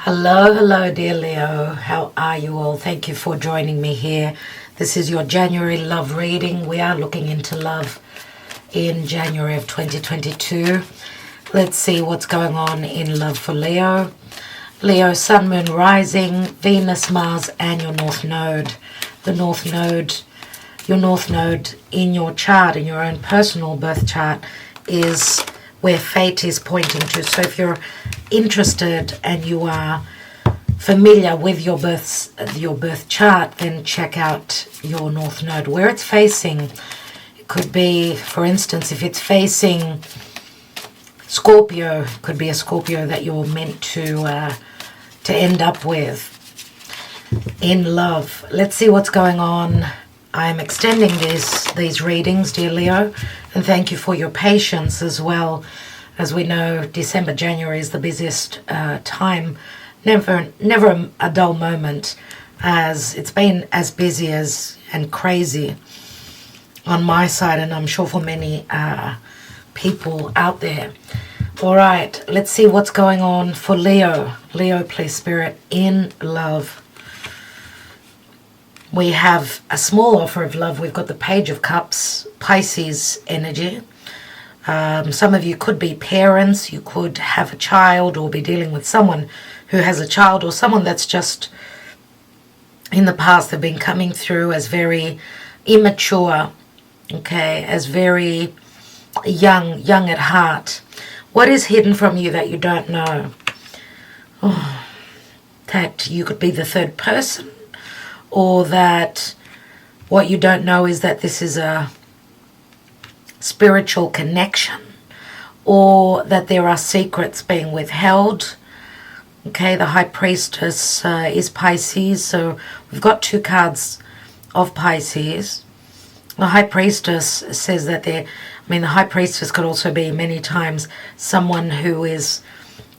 Hello, dear Leo. How are you all? Thank you for joining me here. This is your January love reading. We are looking into love in January of 2022. Let's see what's going on in love for Leo. Leo, Sun, Moon, Rising, Venus, Mars, and your North Node. The North Node, your North Node in your chart, in your own personal birth chart, is where fate is pointing to. So if you're interested and you are familiar with your birth chart, then check out your North Node. Where it's facing, it could be, for instance, if it's facing Scorpio, it could be a Scorpio that you're meant to end up with in love. Let's see what's going on. I'm extending these readings, dear Leo, and thank you for your patience as well. As we know, December, January is the busiest time. Never a dull moment, as it's been as busy as and crazy on my side, and I'm sure for many people out there. All right, let's see what's going on for Leo. Leo, please, Spirit, in love. We have a small offer of love. We've got the Page of Cups, Pisces energy. Some of you could be parents. You could have a child or be dealing with someone who has a child, or someone that's just in the past have been coming through as very immature, okay, as very young at heart. What is hidden from you that you don't know? Oh, that you could be the third person. Or that what you don't know is that this is a spiritual connection, or that there are secrets being withheld. Okay, the High Priestess is Pisces, so we've got two cards of Pisces. The High Priestess says that the High Priestess could also be many times someone who is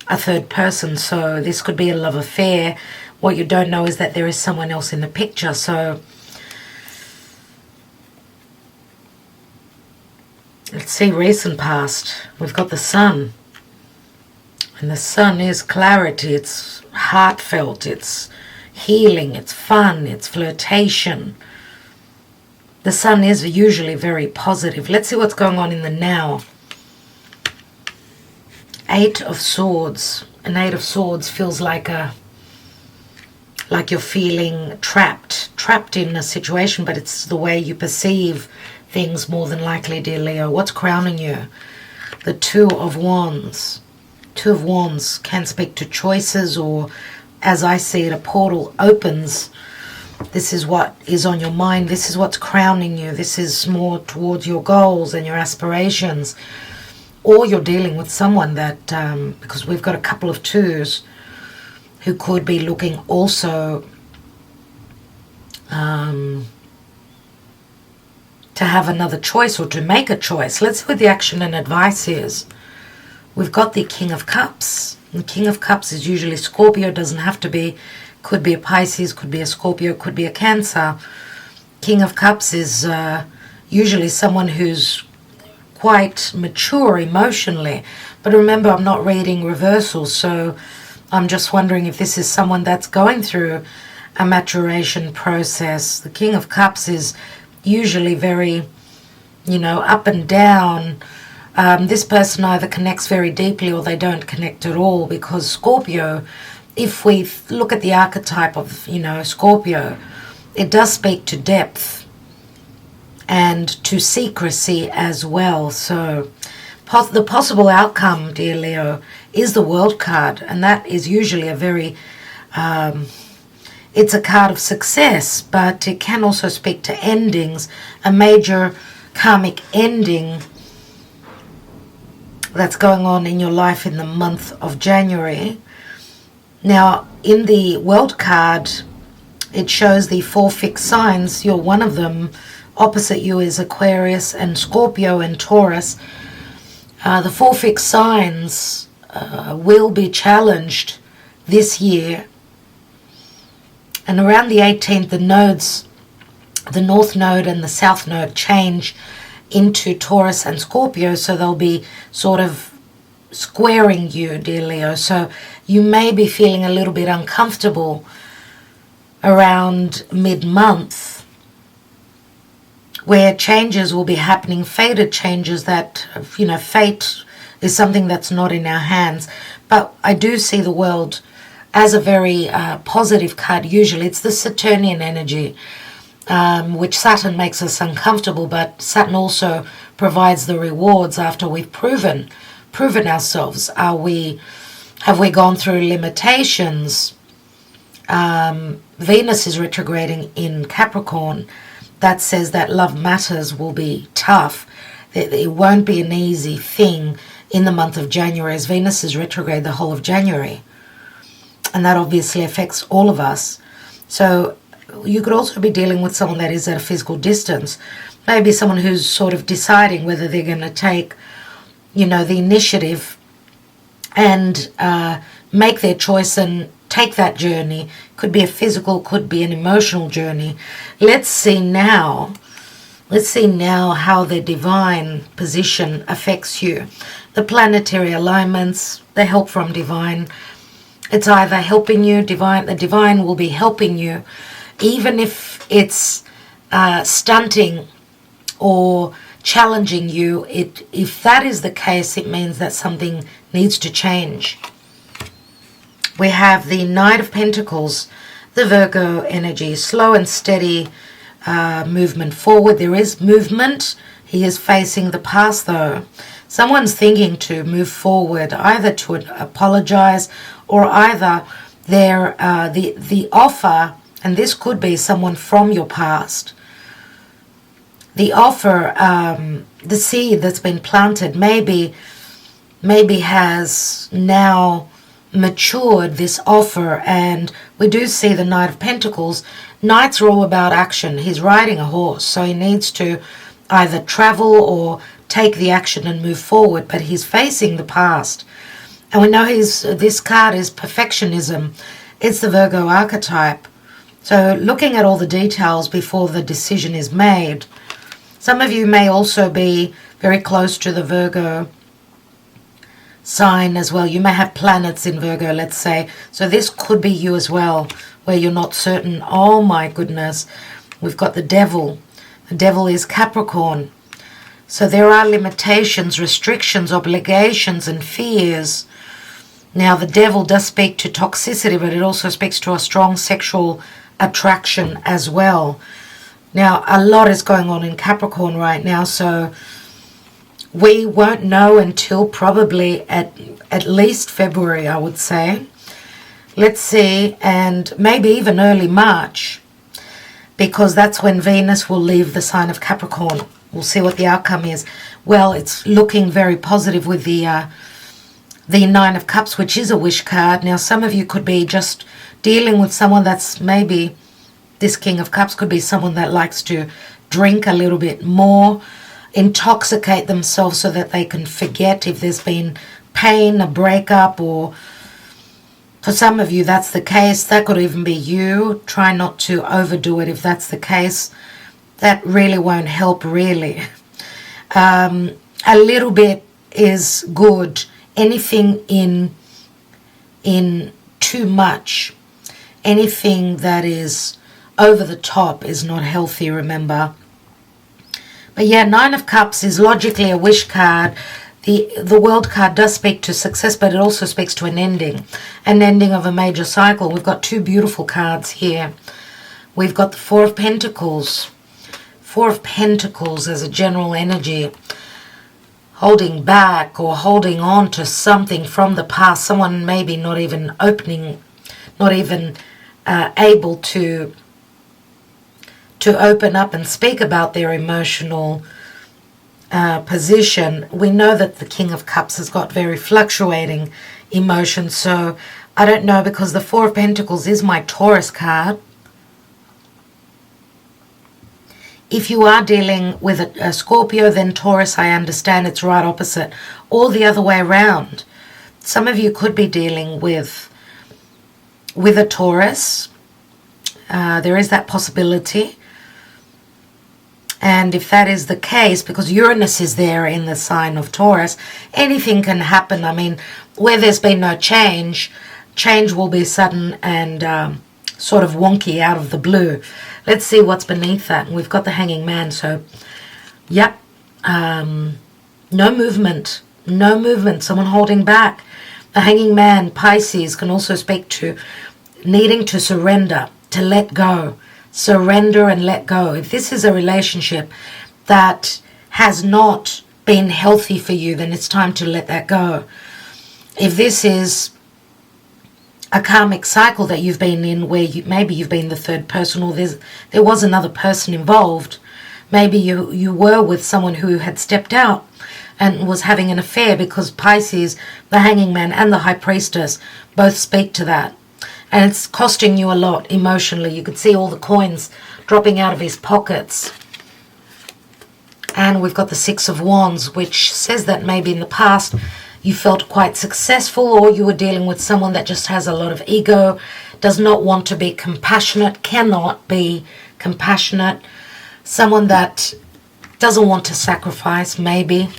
a third person, so this could be a love affair. What you don't know is that there is someone else in the picture. So let's see recent past. We've got the Sun. And the Sun is clarity. It's heartfelt. It's healing. It's fun. It's flirtation. The Sun is usually very positive. Let's see what's going on in the now. Eight of Swords. An Eight of Swords feels like you're feeling trapped in a situation, but it's the way you perceive things more than likely, dear Leo. What's crowning you? The Two of Wands. Two of Wands can speak to choices, or as I see it, a portal opens. This is what is on your mind. This is what's crowning you. This is more towards your goals and your aspirations. Or you're dealing with someone that, because we've got a couple of twos, who could be looking also to have another choice, or to make a choice. Let's see what the action and advice is. We've got the King of Cups. The King of Cups is usually Scorpio. Doesn't have to be. Could be a Pisces, could be a Scorpio, could be a Cancer. King of Cups is usually someone who's quite mature emotionally. But remember, I'm not reading reversals, so I'm just wondering if this is someone that's going through a maturation process. The King of Cups is usually very, up and down. This person either connects very deeply or they don't connect at all, because Scorpio, if we look at the archetype of, Scorpio, it does speak to depth and to secrecy as well. So the possible outcome, dear Leo, is the World card, and that is usually a very it's a card of success, but it can also speak to endings, a major karmic ending that's going on in your life in the month of January. Now, in the World card, it shows the 4 fixed signs. You're one of them. Opposite you is Aquarius and Scorpio and Taurus. The 4 fixed signs will be challenged this year, and around the 18th, the nodes, the North Node and the South Node, change into Taurus and Scorpio, so they'll be sort of squaring you, dear Leo. So you may be feeling a little bit uncomfortable around mid-month, where changes will be happening, fated changes that, fate is something that's not in our hands. But I do see the world as a very positive card. Usually it's the Saturnian energy, which Saturn makes us uncomfortable, but Saturn also provides the rewards after we've proven ourselves. Have we gone through limitations? Venus is retrograding in Capricorn. That says that love matters will be tough. It won't be an easy thing in the month of January, as Venus is retrograde the whole of January. And that obviously affects all of us. So you could also be dealing with someone that is at a physical distance. Maybe someone who's sort of deciding whether they're going to take, the initiative and make their choice and take that journey. Could be a physical, could be an emotional journey. Let's see now how the divine position affects you. The planetary alignments, the help from divine. It's either helping you, the divine will be helping you, even if it's stunting or challenging you. If that is the case, it means that something needs to change. We have the Knight of Pentacles, the Virgo energy, slow and steady movement forward. There is movement. He is facing the past, though. Someone's thinking to move forward, either to apologize or either the offer, and this could be someone from your past. The offer, the seed that's been planted, maybe has now matured, this offer. And we do see the Knight of Pentacles. Knights are all about action. He's riding a horse, so he needs to either travel or take the action and move forward, but he's facing the past. And we know this card is perfectionism. It's the Virgo archetype. So looking at all the details before the decision is made. Some of you may also be very close to the Virgo sign as well. You may have planets in Virgo, let's say. So this could be you as well, where you're not certain. Oh my goodness. We've got the Devil. The Devil is Capricorn. So there are limitations, restrictions, obligations, and fears. Now, the Devil does speak to toxicity, but it also speaks to a strong sexual attraction as well. Now, a lot is going on in Capricorn right now, so we won't know until probably at least February, I would say. Let's see, and maybe even early March, because that's when Venus will leave the sign of Capricorn. We'll see what the outcome is. Well, it's looking very positive with the Nine of Cups, which is a wish card. Now, some of you could be just dealing with someone that's maybe, this King of Cups could be someone that likes to drink a little bit more, intoxicate themselves so that they can forget if there's been pain, a breakup, or for some of you that's the case. That could even be you. Try not to overdo it if that's the case. That really won't help, really. A little bit is good. Anything in too much, anything that is over the top is not healthy, remember. But yeah, Nine of Cups is logically a wish card. The World card does speak to success, but it also speaks to an ending of a major cycle. We've got two beautiful cards here. We've got the Four of Pentacles. Four of Pentacles as a general energy, holding back or holding on to something from the past. Someone maybe not even able to open up and speak about their emotional position. We know that the King of Cups has got very fluctuating emotions, so I don't know, because the Four of Pentacles is my Taurus card. If you are dealing with a Scorpio, then Taurus, I understand it's right opposite, or the other way around. Some of you could be dealing with a Taurus. There is that possibility. And if that is the case, because Uranus is there in the sign of Taurus, anything can happen. I mean, where there's been no change, change will be sudden and sort of wonky out of the blue. Let's see what's beneath that. We've got the Hanging Man. So, yep, no movement, no movement, someone holding back. The Hanging Man, Pisces, can also speak to needing to surrender, to let go. Surrender and let go. If this is a relationship that has not been healthy for you, then it's time to let that go. If this is a karmic cycle that you've been in where maybe you've been the third person, or there was another person involved, maybe you were with someone who had stepped out and was having an affair, because Pisces, the Hanging Man and the High Priestess both speak to that. And it's costing you a lot emotionally. You could see all the coins dropping out of his pockets. And we've got the Six of Wands, which says that maybe in the past you felt quite successful, or you were dealing with someone that just has a lot of ego, does not want to be compassionate, cannot be compassionate, someone that doesn't want to sacrifice, maybe.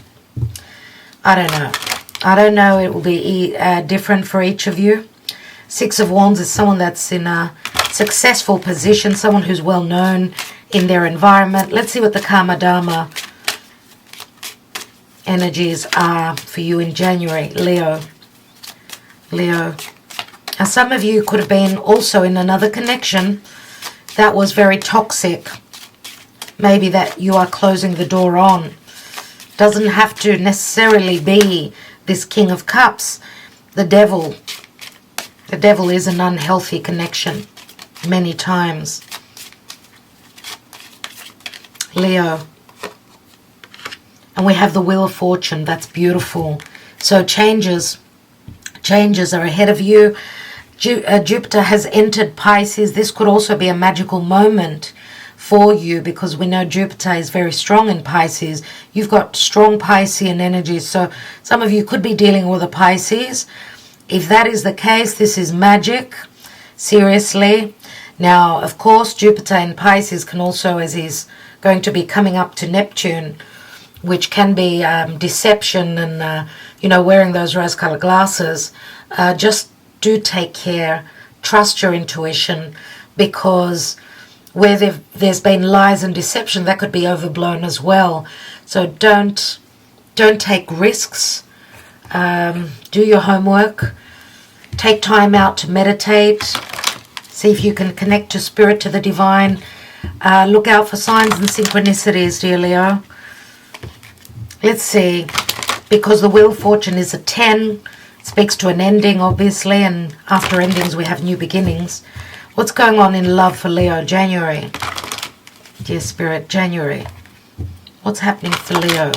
I don't know. I don't know. It will be different for each of you. Six of Wands is someone that's in a successful position, someone who's well known in their environment. Let's see what the Karma Dharma energies are for you in January. Leo. Now, some of you could have been also in another connection that was very toxic. Maybe that you are closing the door on. Doesn't have to necessarily be this King of Cups. The Devil. The Devil is an unhealthy connection many times. Leo. And we have the Wheel of Fortune. That's beautiful. So changes are ahead of you. Jupiter has entered Pisces. This could also be a magical moment for you, because we know Jupiter is very strong in Pisces. You've got strong Piscean energies. So some of you could be dealing with a Pisces. If that is the case, this is magic. Seriously. Now, of course, Jupiter in Pisces can also, as he's going to be coming up to Neptune, which can be deception and, wearing those rose-colored glasses. Just do take care. Trust your intuition, because where there's been lies and deception, that could be overblown as well. So don't take risks. Do your homework. Take time out to meditate. See if you can connect to spirit, to the divine. Look out for signs and synchronicities, dear Leo. Let's see. Because the Wheel of Fortune is a 10. It speaks to an ending, obviously. And after endings, we have new beginnings. What's going on in love for Leo? January. Dear Spirit, January. What's happening for Leo?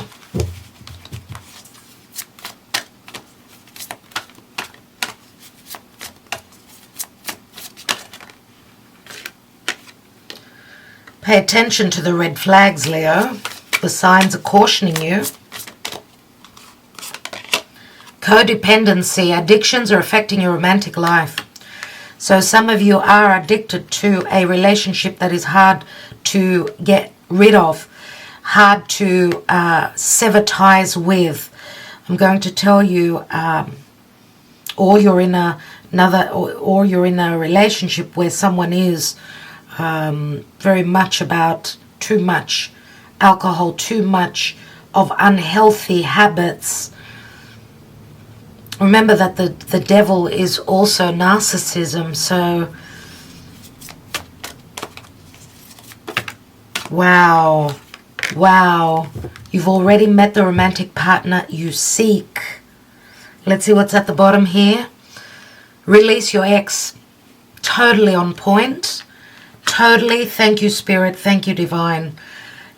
Pay attention to the red flags, Leo. The signs are cautioning you. Codependency, addictions are affecting your romantic life. So some of you are addicted to a relationship that is hard to get rid of, hard to sever ties with. I'm going to tell you, or you're in or you're in a relationship where someone is very much about too much alcohol, too much of unhealthy habits. Remember that the devil is also narcissism. So, wow. You've already met the romantic partner you seek. Let's see what's at the bottom here. Release your ex. Totally on point. Totally. Thank you, Spirit. Thank you, Divine.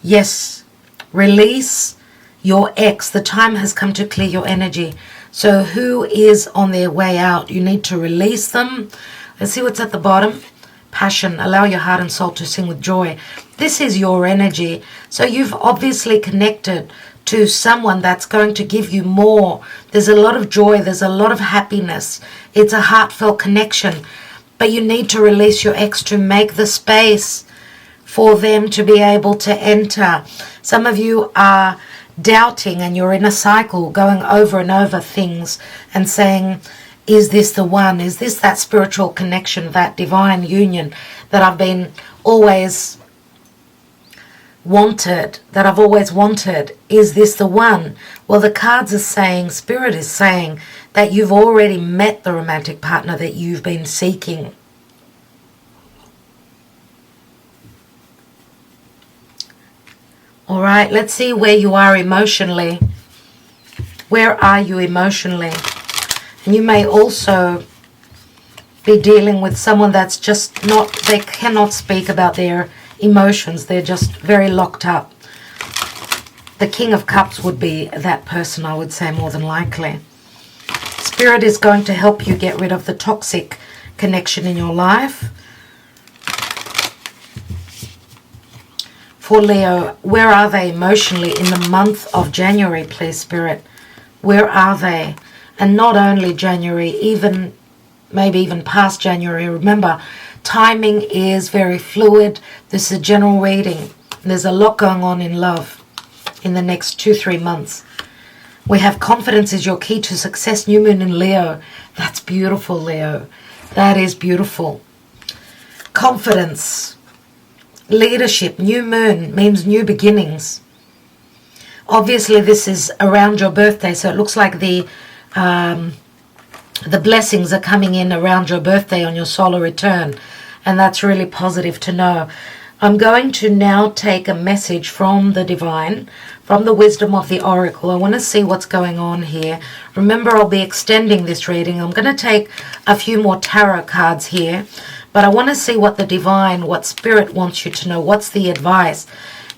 Yes. Release your ex. The time has come to clear your energy. So who is on their way out? You need to release them. Let's see what's at the bottom. Passion. Allow your heart and soul to sing with joy. This is your energy. So you've obviously connected to someone that's going to give you more. There's a lot of joy. There's a lot of happiness. It's a heartfelt connection. But you need to release your ex to make the space for them to be able to enter. Some of you are doubting and you're in a cycle going over and over things and saying, is this the one? Is this that spiritual connection, that divine union that I've been always wanted, that I've always wanted? Is this the one? Well, the cards are saying, Spirit is saying that you've already met the romantic partner that you've been seeking. All right, let's see where you are emotionally. Where are you emotionally? And you may also be dealing with someone that's just not, they cannot speak about their emotions. They're just very locked up. The King of Cups would be that person, I would say, more than likely. Spirit is going to help you get rid of the toxic connection in your life. For Leo, where are they emotionally in the month of January, please, Spirit? Where are they? And not only January, even maybe even past January. Remember, timing is very fluid. This is a general reading. There's a lot going on in love in the next 2-3 months. We have confidence is your key to success. New moon in Leo. That's beautiful, Leo. That is beautiful. Confidence. Leadership. New moon means new beginnings. Obviously, this is around your birthday, so it looks like the blessings are coming in around your birthday on your solar return, and that's really positive to know. I'm going to now take a message from the divine, from the wisdom of the oracle. I want to see what's going on here. Remember, I'll be extending this reading. I'm going to take a few more tarot cards here, but I want to see what the divine, what Spirit wants you to know. What's the advice?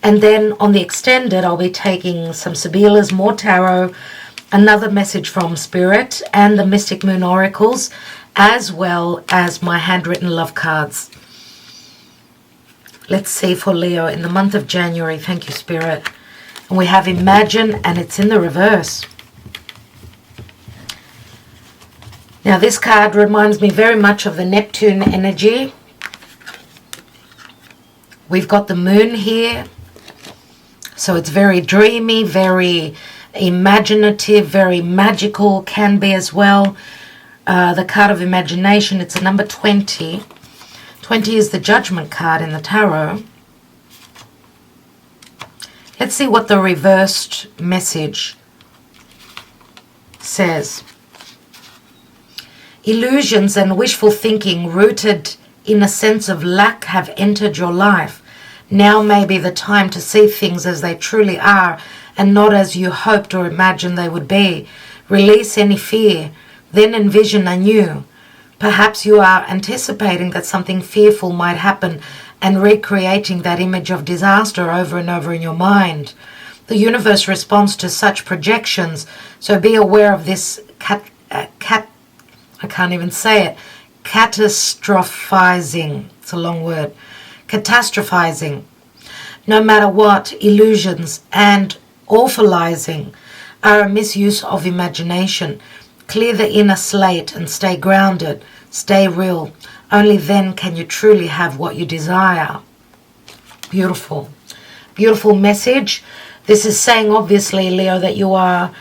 And then on the extended, I'll be taking some Sibylla's, more tarot, another message from Spirit, and the Mystic Moon Oracles, as well as my handwritten love cards. Let's see for Leo in the month of January. Thank you, Spirit. And we have Imagine, and it's in the reverse. Now, this card reminds me very much of the Neptune energy. We've got the moon here. So it's very dreamy, very imaginative, very magical, can be as well. The card of imagination, it's a number 20. 20 is the Judgment card in the tarot. Let's see what the reversed message says. Illusions and wishful thinking rooted in a sense of lack have entered your life. Now may be the time to see things as they truly are and not as you hoped or imagined they would be. Release any fear, then envision anew. Perhaps you are anticipating that something fearful might happen and recreating that image of disaster over and over in your mind. The universe responds to such projections, so be aware of this I can't even say it. Catastrophizing. It's a long word. Catastrophizing. No matter what, illusions and awfulizing are a misuse of imagination. Clear the inner slate and stay grounded. Stay real. Only then can you truly have what you desire. Beautiful. Beautiful message. This is saying, obviously, Leo, that you are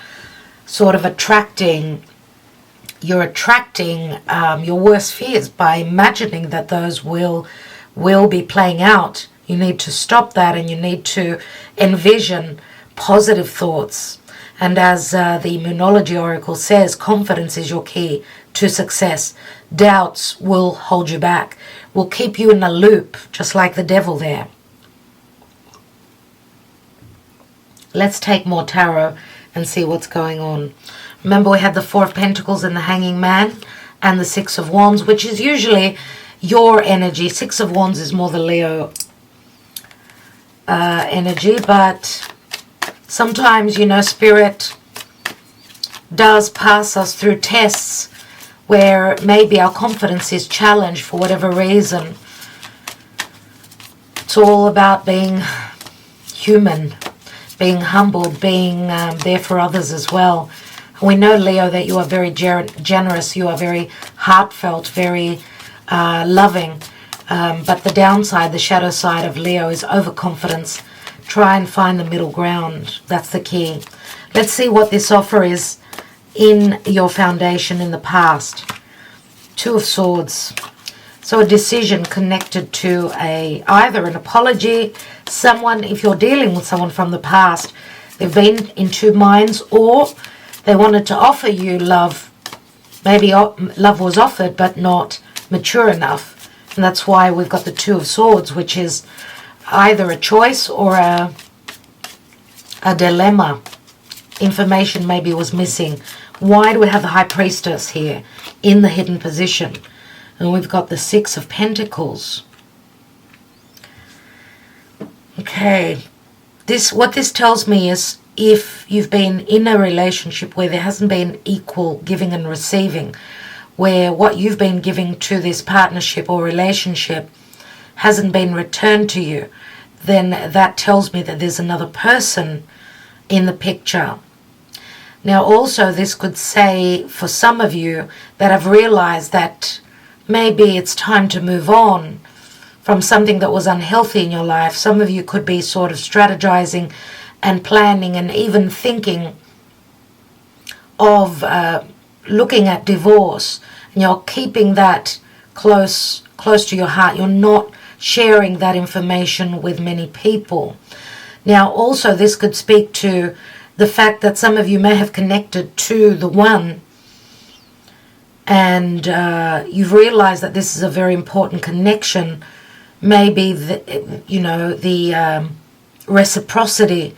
sort of attracting your worst fears by imagining that those will be playing out. You need to stop that, and you need to envision positive thoughts. And as the Moonology Oracle says, confidence is your key to success. Doubts will hold you back, will keep you in a loop, just like the devil there. Let's take more tarot and see what's going on. Remember, we had the Four of Pentacles and the Hanging Man and the Six of Wands, which is usually your energy. Six of Wands is more the Leo energy, but sometimes, you know, Spirit does pass us through tests where maybe our confidence is challenged for whatever reason. It's all about being human, being humbled, being there for others as well. We know, Leo, that you are very generous. You are very heartfelt, very loving. But the downside, the shadow side of Leo is overconfidence. Try and find the middle ground. That's the key. Let's see what this offer is in your foundation in the past. Two of Swords. So a decision connected to either an apology, someone, if you're dealing with someone from the past, they've been in two minds, or they wanted to offer you love. Maybe love was offered but not mature enough. And that's why we've got the Two of Swords, which is either a choice or a dilemma. Information maybe was missing. Why do we have the High Priestess here in the hidden position? And we've got the Six of Pentacles. Okay. What this tells me is if you've been in a relationship where there hasn't been equal giving and receiving, where what you've been giving to this partnership or relationship hasn't been returned to you, then that tells me that there's another person in the picture. Now also this could say for some of you that have realized that maybe it's time to move on from something that was unhealthy in your life. Some of you could be sort of strategizing and planning and even thinking of looking at divorce. And you're keeping that close to your heart. You're not sharing that information with many people. Now also this could speak to the fact that some of you may have connected to the one and you've realized that this is a very important connection. Maybe the reciprocity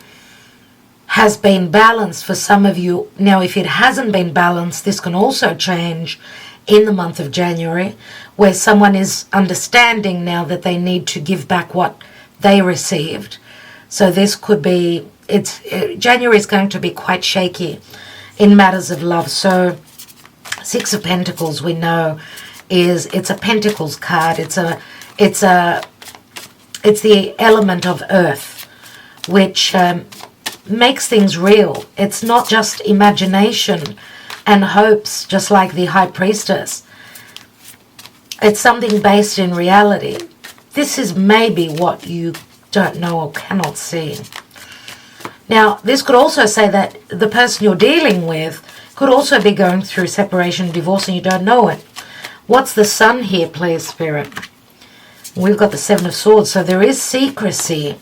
has been balanced for some of you. Now if it hasn't been balanced, this can also change in the month of January, where someone is understanding now that they need to give back what they received. So this could be, January is going to be quite shaky in matters of love. So Six of Pentacles, we know, it's a Pentacles card. It's the element of earth, which makes things real. It's not just imagination and hopes, just like the High Priestess. It's something based in reality. This is maybe what you don't know or cannot see. Now, this could also say that the person you're dealing with could also be going through separation, divorce, and you don't know it. What's the Sun here, please, Spirit? We've got the Seven of Swords, so there is secrecy.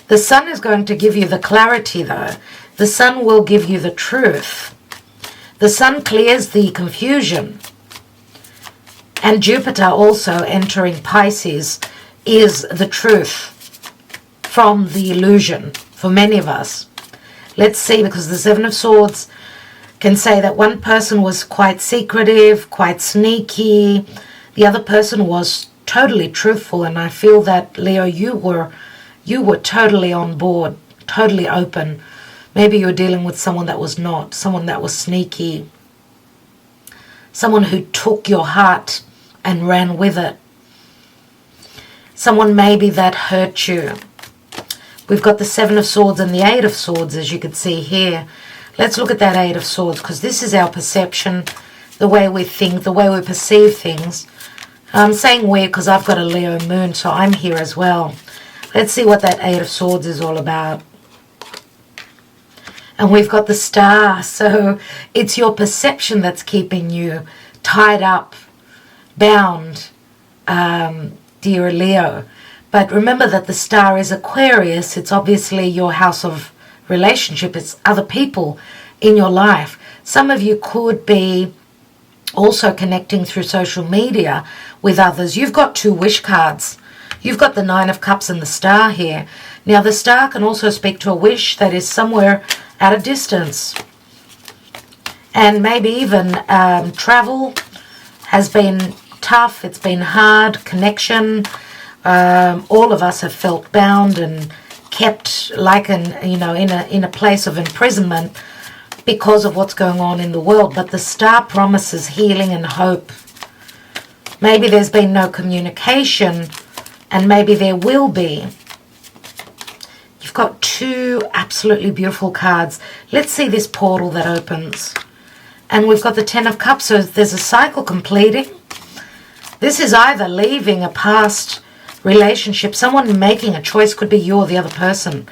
The Sun is going to give you the clarity, though. The Sun will give you the truth. The Sun clears the confusion. And Jupiter also entering Pisces is the truth from the illusion for many of us. Let's see, because the Seven of Swords can say that one person was quite secretive, quite sneaky. The other person was totally truthful, and I feel that, Leo, you were totally on board, totally open. Maybe you're dealing with someone that was not, someone that was sneaky, someone who took your heart and ran with it, someone maybe that hurt you. We've got the Seven of Swords and the Eight of Swords, as you can see here. Let's look at that Eight of Swords, because this is our perception, the way we think, the way we perceive things. I'm saying we because I've got a Leo moon, so I'm here as well. Let's see what that Eight of Swords is all about. And we've got the Star, so it's your perception that's keeping you tied up, bound, dear Leo. But remember that the Star is Aquarius. It's obviously your house of relationship. It's other people in your life. Some of you could be also connecting through social media with others. You've got two wish cards. You've got the Nine of Cups and the Star here. Now the Star can also speak to a wish that is somewhere at a distance. And maybe even travel has been tough. It's been hard. Connection. All of us have felt bound and kept like in a place of imprisonment because of what's going on in the world. But the Star promises healing and hope. Maybe there's been no communication, and maybe there will be. You've got two absolutely beautiful cards. Let's see this portal that opens. And we've got the Ten of Cups, so there's a cycle completing. This is either leaving a past relationship, someone making a choice, could be you or the other person.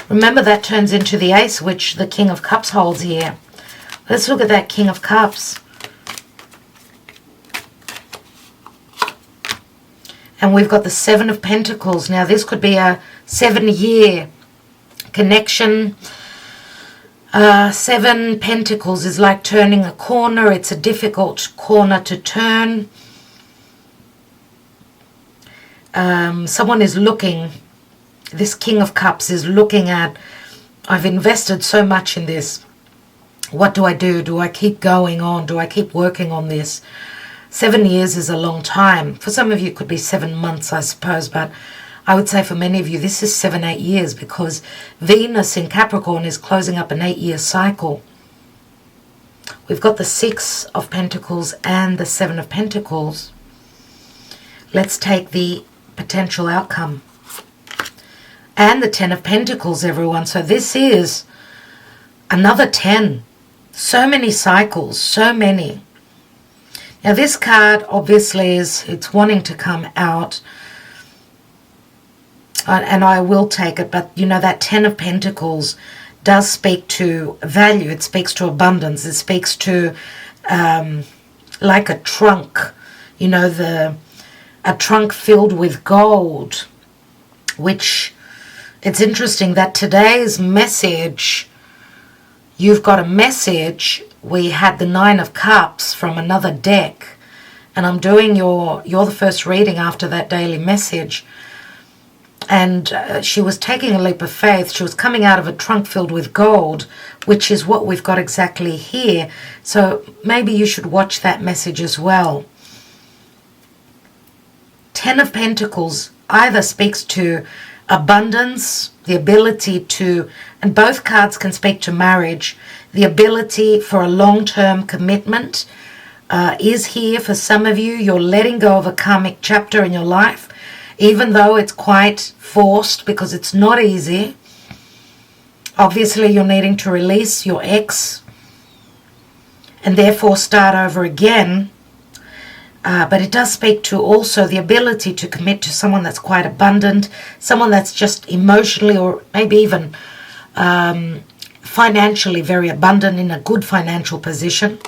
Remember, that turns into the Ace, which the King of Cups holds here. Let's look at that King of Cups. And we've got the Seven of Pentacles. Now, this could be a 7-year connection. 7 Pentacles is like turning a corner. It's a difficult corner to turn. Someone is looking, this King of Cups is looking at, I've invested so much in this. What do I do? Do I keep going on? Do I keep working on this? 7 years is a long time. For some of you, it could be 7 months, I suppose. But I would say for many of you, this is 7-8 years, because Venus in Capricorn is closing up an 8-year cycle. We've got the 6 of Pentacles and the 7 of Pentacles. Let's take the potential outcome. And the 10 of Pentacles, everyone. So this is another 10. So many cycles, so many. Now this card obviously it's wanting to come out, and I will take it, but you know, that 10 of Pentacles does speak to value. It speaks to abundance. It speaks to like a trunk, you know, a trunk filled with gold, which it's interesting that today's message, you've got a message. We had the 9 of Cups from another deck, and I'm doing you're the first reading after that daily message. And she was taking a leap of faith. She was coming out of a trunk filled with gold, which is what we've got exactly here. So maybe you should watch that message as well. 10 of Pentacles either speaks to abundance, the ability to, and both cards can speak to marriage, the ability for a long-term commitment is here for some of you. You're letting go of a karmic chapter in your life, even though it's quite forced, because it's not easy. Obviously, you're needing to release your ex and therefore start over again. But it does speak to also the ability to commit to someone that's quite abundant, someone that's just emotionally or maybe even financially very abundant, in a good financial position.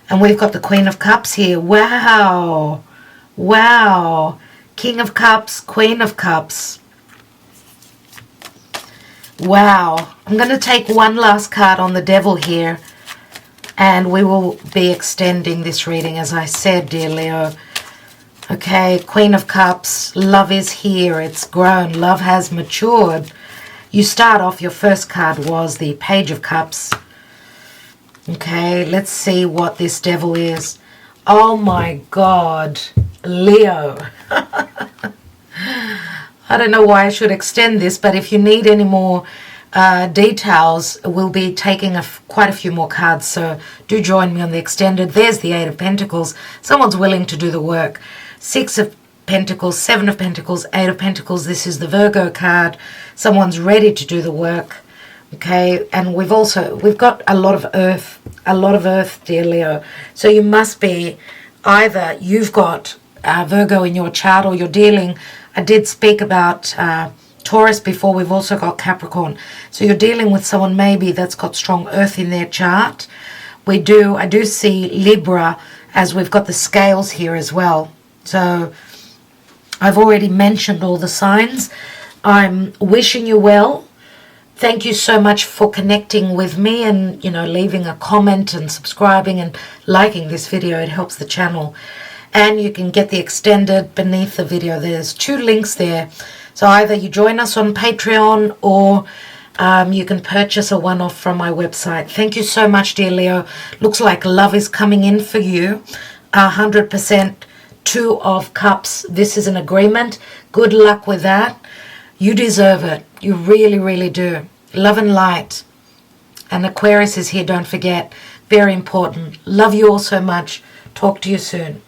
And we've got the Queen of Cups here. Wow. Wow. King of Cups, Queen of Cups. Wow. I'm going to take one last card on the Devil here, and we will be extending this reading, as I said, dear Leo. Okay, Queen of Cups, love is here. It's grown. Love has matured. You start off, your first card was the Page of Cups. Okay, let's see what this Devil is. Oh my God, Leo. I don't know why I should extend this, but if you need any more details, we'll be taking quite a few more cards, so do join me on the extended. There's the 8 of Pentacles. Someone's willing to do the work. 6 of Pentacles, 7 of Pentacles, 8 of Pentacles. This is the Virgo card. Someone's ready to do the work. Okay, and we've got a lot of earth, dear Leo. So you must be, either you've got Virgo in your chart, or you're dealing, I did speak about Taurus before. We've also got Capricorn. So you're dealing with someone maybe that's got strong earth in their chart. I do see Libra, as we've got the scales here as well. So I've already mentioned all the signs. I'm wishing you well. Thank you so much for connecting with me, and, you know, leaving a comment and subscribing and liking this video. It helps the channel. And you can get the extended beneath the video. There's 2 links there. So either you join us on Patreon, or you can purchase a one-off from my website. Thank you so much, dear Leo. Looks like love is coming in for you. 100%. 2 of Cups. This is an agreement. Good luck with that. You deserve it. You really, really do. Love and light. And Aquarius is here, don't forget. Very important. Love you all so much. Talk to you soon.